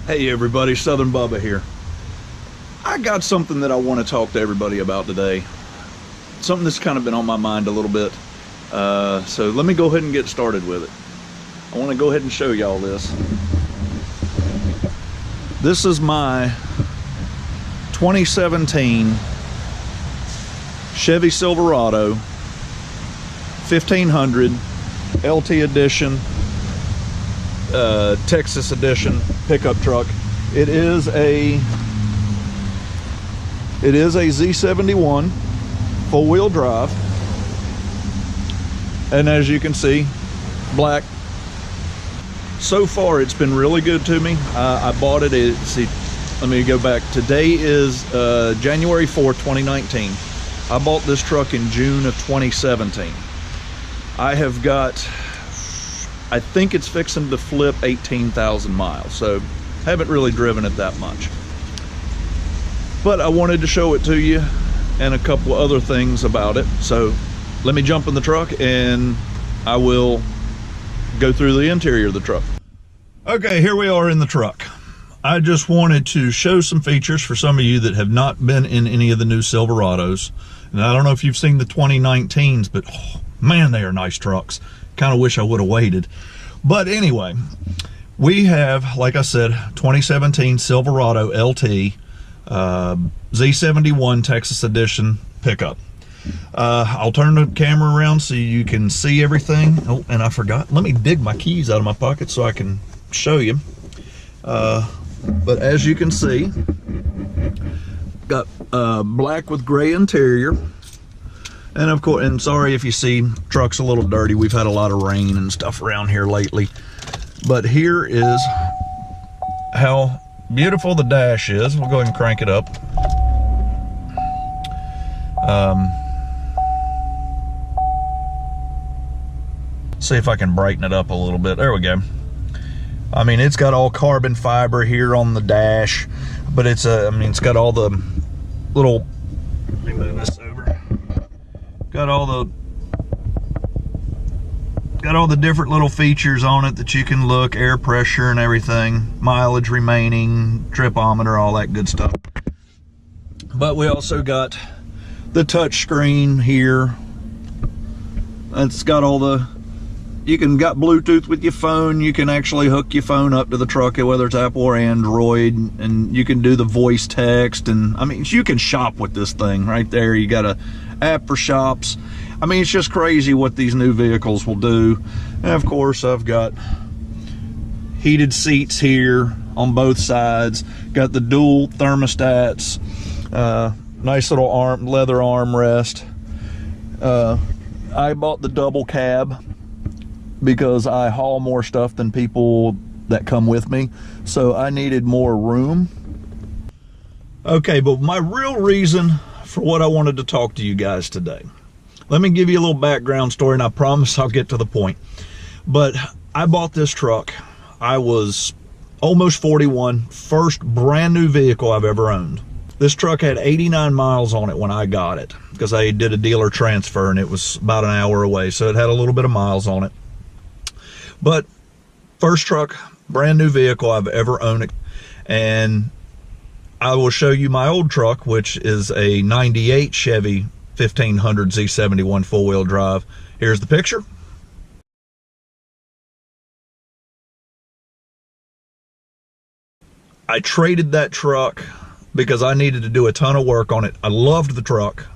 Hey everybody, SouthernBubba here. I got something that I want to talk to everybody about today. Something that's kind of been on my mind a little bit. So let me go ahead and get started with it. I want to go ahead and show y'all this. This is my 2017 Chevy Silverado 1500 LT edition, Texas edition pickup truck. It is a Z71 four-wheel drive, and as you can see, black. So far it's been really good to me. I bought it, let me go back. Today is January 4th, 2019. I bought this truck in June of 2017. I have got, I think it's fixing to flip 18,000 miles, so haven't really driven it that much. But I wanted to show it to you and a couple other things about it. So let me jump in the truck and I will go through the interior of the truck. Okay, here we are in the truck. I just wanted to show some features for some of you that have not been in any of the new Silverados. And I don't know if you've seen the 2019s, but oh, man, they are nice trucks. Kind of wish I would have waited. But anyway, we have, like I said, 2017 Silverado LT Z71 Texas edition pickup. I'll turn the camera around so you can see everything. Oh, and I forgot. Let me dig my keys out of my pocket so I can show you. But as you can see, got black with gray interior. And of course, and sorry if you see truck's a little dirty. We've had a lot of rain and stuff around here lately. But here is how beautiful the dash is. We'll go ahead and crank it up. See if I can brighten it up a little bit. There we go. I mean, it's got all carbon fiber here on the dash, but it's I mean, it's got all the little, let me move this over. Got all the different little features on it that you can look, air pressure and everything, mileage remaining, tripometer, all that good stuff. But we also got the touch screen here. It's got all the, you can got Bluetooth with your phone. You can actually hook your phone up to the truck, whether it's Apple or Android, and you can do the voice text. And I mean, you can shop with this thing right there. You got a app for shops. I mean, it's just crazy what these new vehicles will do. And of course, I've got heated seats here on both sides. Got the dual thermostats. Nice little leather armrest. I bought the double cab because I haul more stuff than people that come with me, so I needed more room. Okay, but my real reason for what I wanted to talk to you guys today, let me give you a little background story, and I promise I'll get to the point. But I bought this truck. I was almost 41, first brand new vehicle I've ever owned. This truck had 89 miles on it when I got it, because I did a dealer transfer and it was about an hour away, so it had a little bit of miles on it. But first truck, brand new vehicle I've ever owned. And I will show you my old truck, which is a 98 Chevy 1500 Z71 four-wheel drive. Here's the picture. I traded that truck because I needed to do a ton of work on it. I loved the truck,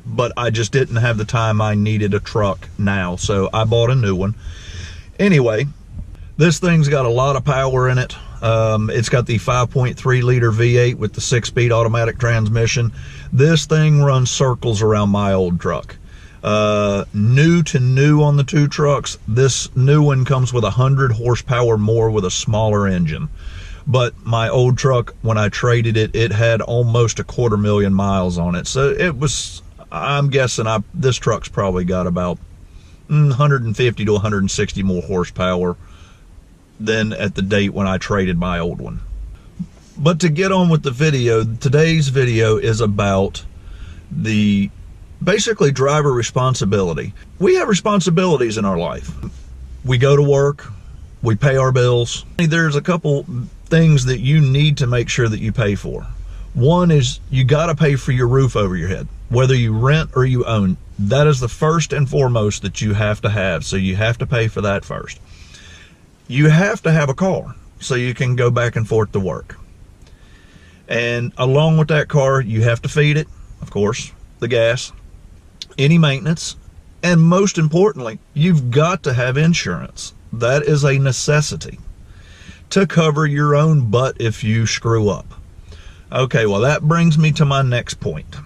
but I just didn't have the time I needed a truck now, so I bought a new one. Anyway, this thing's got a lot of power in it. It's got the 5.3 liter V8 with the 6-speed automatic transmission. This thing runs circles around my old truck. New to new on the two trucks, this new one comes with 100 horsepower more with a smaller engine. But my old truck, when I traded it, it had almost 250,000 miles on it. So it was, I'm guessing this truck's probably got about 150 to 160 more horsepower than at the date when I traded my old one. But to get on with the video, today's video is about the basically driver responsibility. We have responsibilities in our life. We go to work, We pay our bills. There's a couple things that you need to make sure that you pay for. One is you got to pay for your roof over your head, whether you rent or you own. That is the first and foremost that you have to have. So you have to pay for that first. You have to have a car so you can go back and forth to work. And along with that car, you have to feed it, of course, the gas, any maintenance, and most importantly, you've got to have insurance. That is a necessity to cover your own butt if you screw up. Okay, well, that brings me to my next point.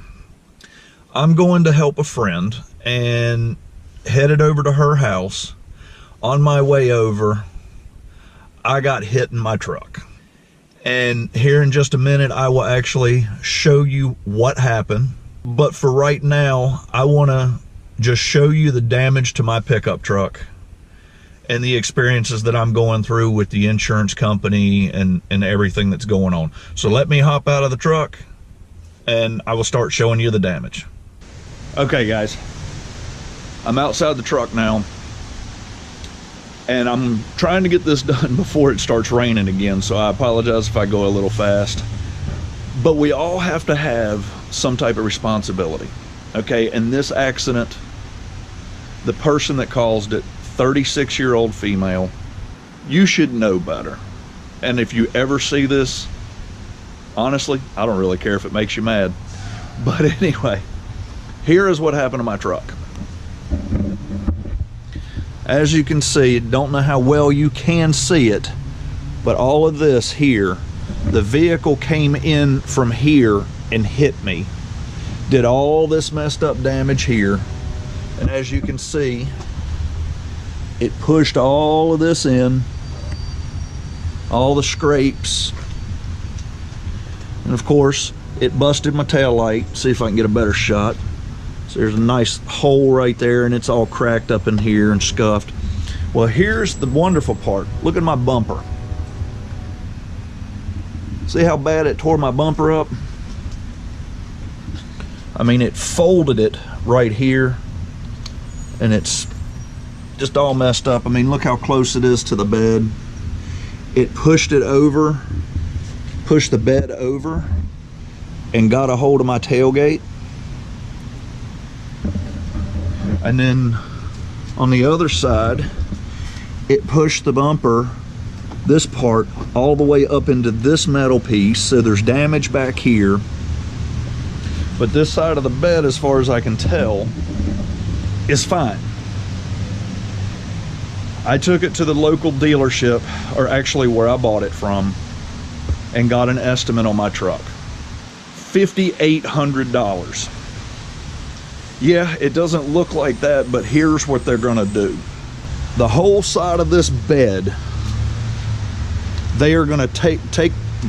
I'm going to help a friend and headed over to her house. On my way over, I got hit in my truck. And here in just a minute, I will actually show you what happened. But for right now, I want to just show you the damage to my pickup truck and the experiences that I'm going through with the insurance company and everything that's going on. So let me hop out of the truck and I will start showing you the damage. Okay, guys, I'm outside the truck now. And I'm trying to get this done before it starts raining again, so I apologize if I go a little fast. But we all have to have some type of responsibility, okay? In this accident, the person that caused it, 36-year-old female, you should know better. And if you ever see this, honestly, I don't really care if it makes you mad. But anyway, here is what happened to my truck. As you can see, don't know how well you can see it, but all of this here, the vehicle came in from here and hit me. Did all this messed up damage here. And as you can see, it pushed all of this in, all the scrapes. And of course, it busted my tail light. See if I can get a better shot. So there's a nice hole right there and it's all cracked up in here and scuffed. Well, here's the wonderful part. Look at my bumper. See how bad it tore my bumper up? I mean, it folded it right here and it's just all messed up. I mean, look how close it is to the bed. It pushed it over, pushed the bed over and got a hold of my tailgate. And then on the other side, it pushed the bumper, this part, all the way up into this metal piece. So there's damage back here. But this side of the bed, as far as I can tell, is fine. I took it to the local dealership, or actually where I bought it from, and got an estimate on my truck. $5,800. Yeah, it doesn't look like that, but here's what they're gonna do. The whole side of this bed, they are gonna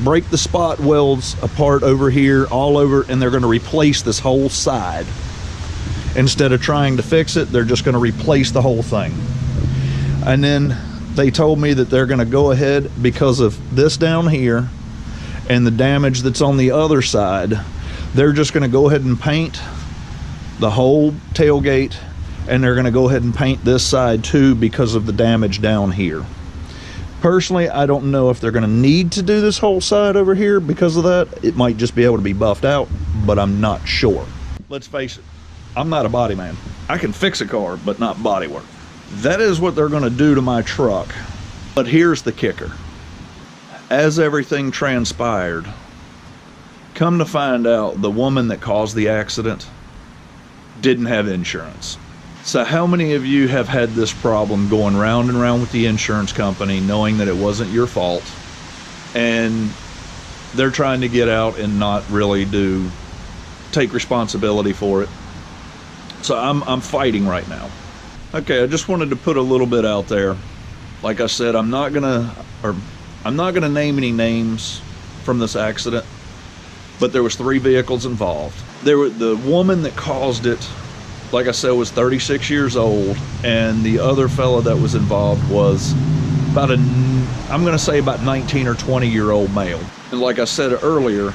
break the spot welds apart over here, all over, and they're gonna replace this whole side. Instead of trying to fix it, they're just gonna replace the whole thing. And then they told me that they're gonna go ahead, because of this down here and the damage that's on the other side, they're just gonna go ahead and paint the whole tailgate, and they're going to go ahead and paint this side too because of the damage down here. Personally, I don't know if they're going to need to do this whole side over here because of that. It might just be able to be buffed out, but I'm not sure. Let's face it, I'm not a body man. I can fix a car, but not body work. That is what they're going to do to my truck. But here's the kicker. As everything transpired, come to find out, the woman that caused the accident didn't have insurance. So how many of you have had this problem going round and round with the insurance company, knowing that it wasn't your fault, and they're trying to get out and not really take responsibility for it? So I'm fighting right now. Okay, I just wanted to put a little bit out there. Like I said, I'm not gonna name any names from this accident, but there was 3 vehicles involved. The woman that caused it, like I said, was 36 years old, and the other fella that was involved was I'm gonna say about 19 or 20-year-old male. And like I said earlier,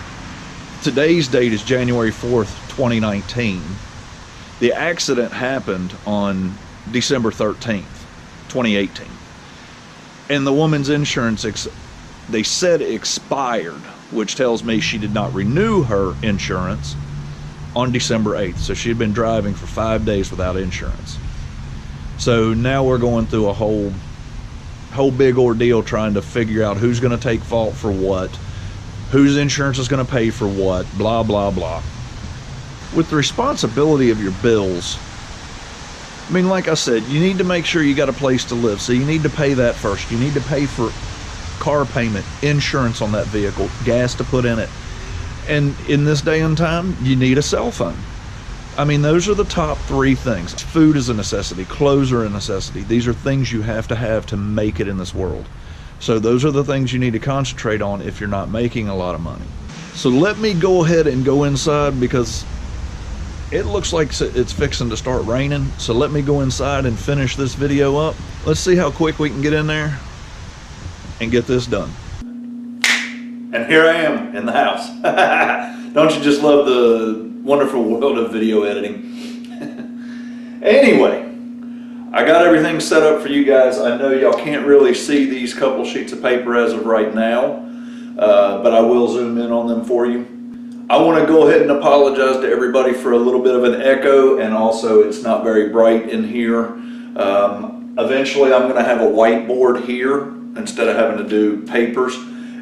today's date is January 4th, 2019. The accident happened on December 13th, 2018. and the woman's insurance, they said expired, which tells me she did not renew her insurance on December 8th. So she had been driving for 5 days without insurance. So now we're going through a whole big ordeal trying to figure out who's going to take fault for what, whose insurance is going to pay for what, blah, blah, blah. With the responsibility of your bills, I mean, like I said, you need to make sure you got a place to live. So you need to pay that first. You need to pay for car payment, insurance on that vehicle, gas to put in it. And in this day and time, you need a cell phone. I mean, those are the top 3 things. Food is a necessity. Clothes are a necessity. These are things you have to make it in this world. So those are the things you need to concentrate on if you're not making a lot of money. So let me go ahead and go inside, because it looks like it's fixing to start raining. So let me go inside and finish this video up. Let's see how quick we can get in there and get this done. And here I am in the house. Don't you just love the wonderful world of video editing? Anyway, I got everything set up for you guys. I know y'all can't really see these couple sheets of paper as of right now, but I will zoom in on them for you. I want to go ahead and apologize to everybody for a little bit of an echo, and also it's not very bright in here. Eventually I'm going to have a whiteboard here instead of having to do papers.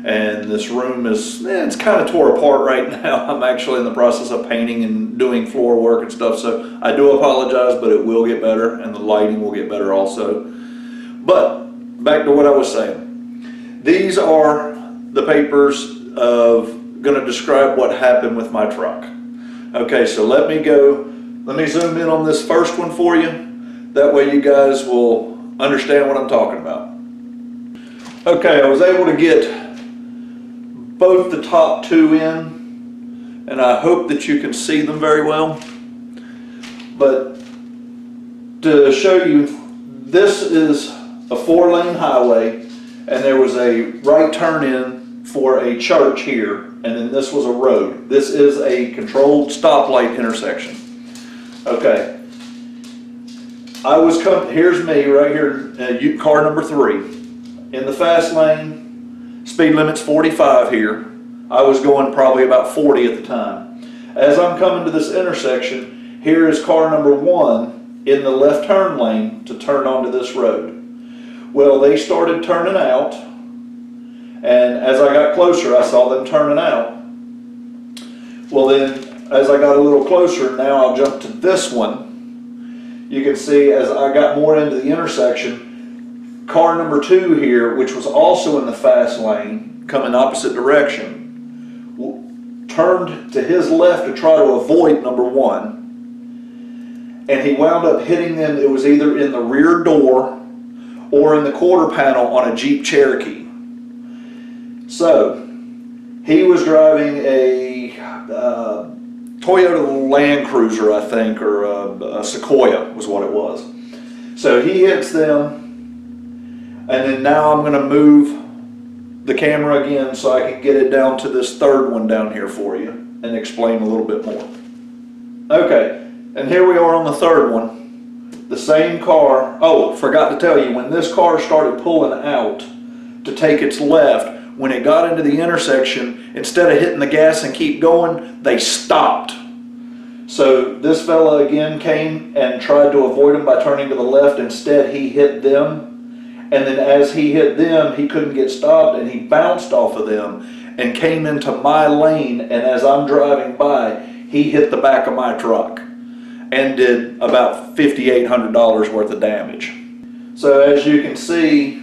And this room is, it's kind of tore apart right now. I'm actually in the process of painting and doing floor work and stuff. So I do apologize, but it will get better, and the lighting will get better also. But back to what I was saying. These are the papers of going to describe what happened with my truck. Okay, so let me zoom in on this first one for you. That way you guys will understand what I'm talking about. Okay, I was able to get both the top 2 in, and I hope that you can see them very well. But to show you, this is a 4-lane highway, and there was a right turn in for a church here, and then this was a road. This is a controlled stoplight intersection. Okay, here's me right here, car number 3 in the fast lane. Speed limit's 45 here. I was going probably about 40 at the time. As I'm coming to this intersection, here is car number 1 in the left turn lane to turn onto this road. Well, they started turning out, and as I got closer, I saw them turning out. Well then, as I got a little closer, now I'll jump to this one. You can see as I got more into the intersection, car number 2 here, which was also in the fast lane, coming opposite direction, turned to his left to try to avoid number 1. And he wound up hitting them. It was either in the rear door or in the quarter panel on a Jeep Cherokee. So, he was driving a Toyota Land Cruiser, I think, or a Sequoia was what it was. So he hits them. And then now I'm going to move the camera again so I can get it down to this third one down here for you and explain a little bit more. Okay, and here we are on the third one. The same car. Oh, forgot to tell you, when this car started pulling out to take its left, when it got into the intersection, instead of hitting the gas and keep going, they stopped. So this fella again came and tried to avoid them by turning to the left. Instead, he hit them. And then as he hit them, he couldn't get stopped, and he bounced off of them and came into my lane. And as I'm driving by, he hit the back of my truck and did about $5,800 worth of damage. So as you can see,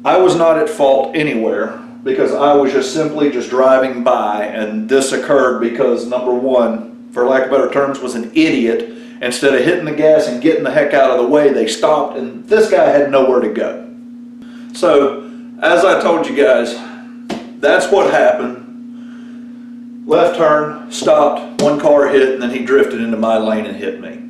I was not at fault anywhere, because I was just simply driving by, and this occurred because number 1, for lack of better terms, was an idiot. Instead of hitting the gas and getting the heck out of the way, they stopped, and this guy had nowhere to go. So, as I told you guys, that's what happened. Left turn, stopped, one car hit, and then he drifted into my lane and hit me.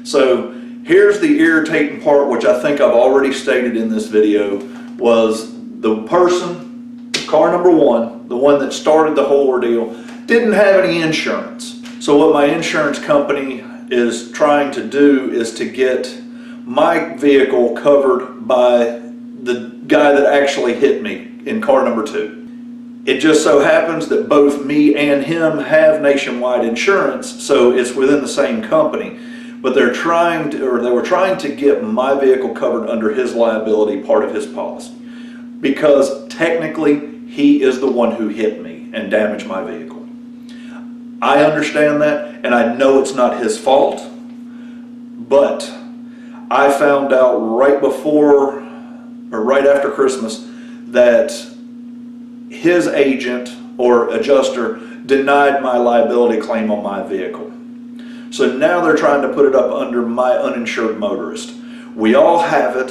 So, here's the irritating part, which I think I've already stated in this video, was the person, car number 1, the one that started the whole ordeal, didn't have any insurance. So what my insurance company is trying to do is to get my vehicle covered by the guy that actually hit me in car number 2. It just so happens that both me and him have nationwide insurance, so it's within the same company. But they were trying to get my vehicle covered under his liability, part of his policy, because technically he is the one who hit me and damaged my vehicle. I understand that, and I know it's not his fault, but I found out right before or right after Christmas that his agent or adjuster denied my liability claim on my vehicle. So now they're trying to put it up under my uninsured motorist. We all have it,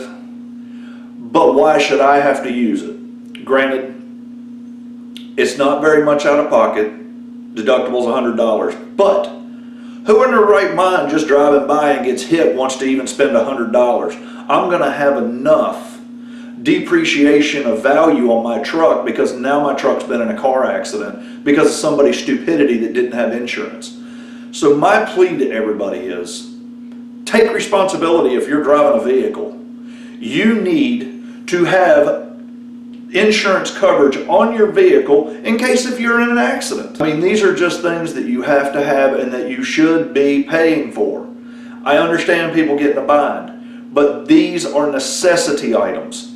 but why should I have to use it? Granted, it's not very much out of pocket. Deductible's $100, but who in their right mind just driving by and gets hit wants to even spend $100? I'm gonna have enough depreciation of value on my truck because now my truck's been in a car accident because of somebody's stupidity that didn't have insurance. So my plea to everybody is, take responsibility if you're driving a vehicle. You need to have insurance coverage on your vehicle in case if you're in an accident. I mean, these are just things that you have to have and that you should be paying for. I understand people get in a bind, but these are necessity items.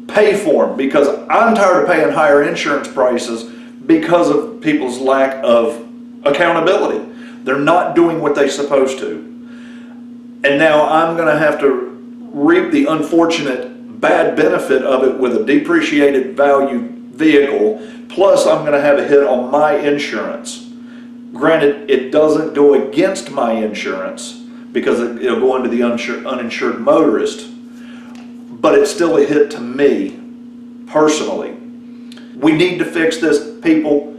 Pay for them, because I'm tired of paying higher insurance prices because of people's lack of accountability. They're not doing what they're supposed to. And now I'm going to have to reap the unfortunate bad benefit of it with a depreciated value vehicle, plus I'm going to have a hit on my insurance. Granted, it doesn't go against my insurance because it'll go into the uninsured motorist, but it's still a hit to me personally. We need to fix this, people.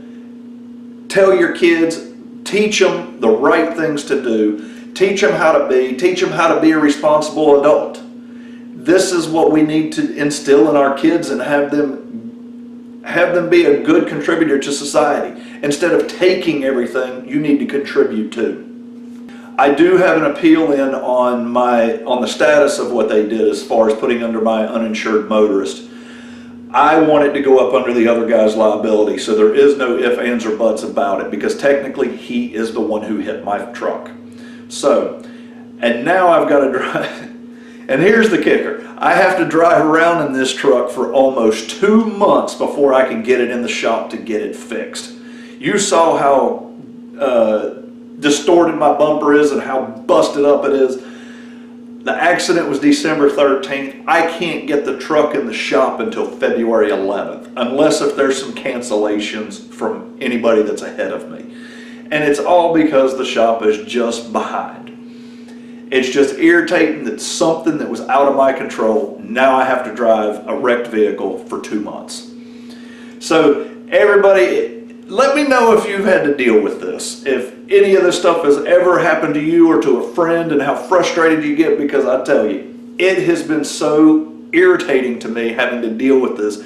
Tell your kids, teach them the right things to do, teach them how to be a responsible adult. This is what we need to instill in our kids and have them be a good contributor to society. Instead of taking everything, you need to contribute too. I do have an appeal in on the status of what they did as far as putting under my uninsured motorist. I want it to go up under the other guy's liability, so there is no ifs, ands, or buts about it, because technically he is the one who hit my truck. So, and now I've got to drive, and here's the kicker. I have to drive around in this truck for almost 2 months before I can get it in the shop to get it fixed. You saw how distorted my bumper is and how busted up it is. The accident was December 13th. I can't get the truck in the shop until February 11th, unless if there's some cancellations from anybody that's ahead of me. And it's all because the shop is just behind. It's just irritating that something that was out of my control, now I have to drive a wrecked vehicle for 2 months. So everybody, let me know if you've had to deal with this. If any of this stuff has ever happened to you or to a friend, and how frustrated you get, because I tell you, it has been so irritating to me having to deal with this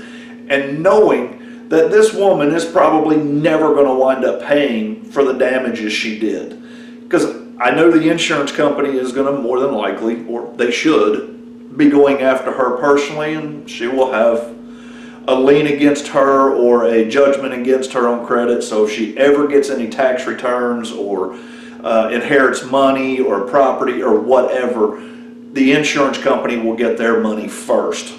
and knowing that this woman is probably never going to wind up paying for the damages she did. Because I know the insurance company is going to more than likely, or they should, be going after her personally, and she will have a lien against her or a judgment against her on credit. So if she ever gets any tax returns or inherits money or property or whatever, the insurance company will get their money first.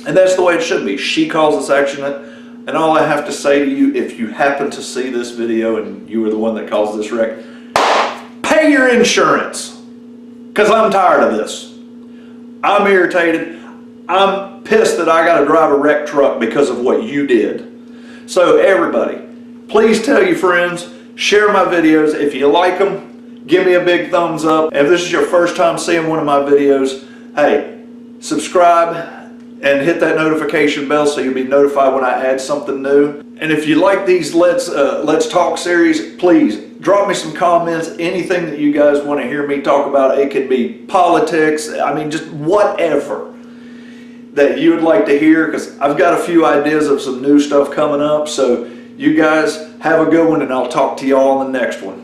And that's the way it should be. She calls this accident, and all I have to say to you, if you happen to see this video and you were the one that caused this wreck, pay your insurance, because I'm tired of this. I'm irritated. I'm pissed that I got to drive a wrecked truck because of what you did. So everybody, please tell your friends, share my videos. If you like them, give me a big thumbs up. And if this is your first time seeing one of my videos, hey, subscribe and hit that notification bell so you'll be notified when I add something new. And if you like these Let's Talk series, please drop me some comments, anything that you guys want to hear me talk about. It could be politics, I mean, just whatever that you would like to hear, because I've got a few ideas of some new stuff coming up. So you guys have a good one, and I'll talk to y'all on the next one.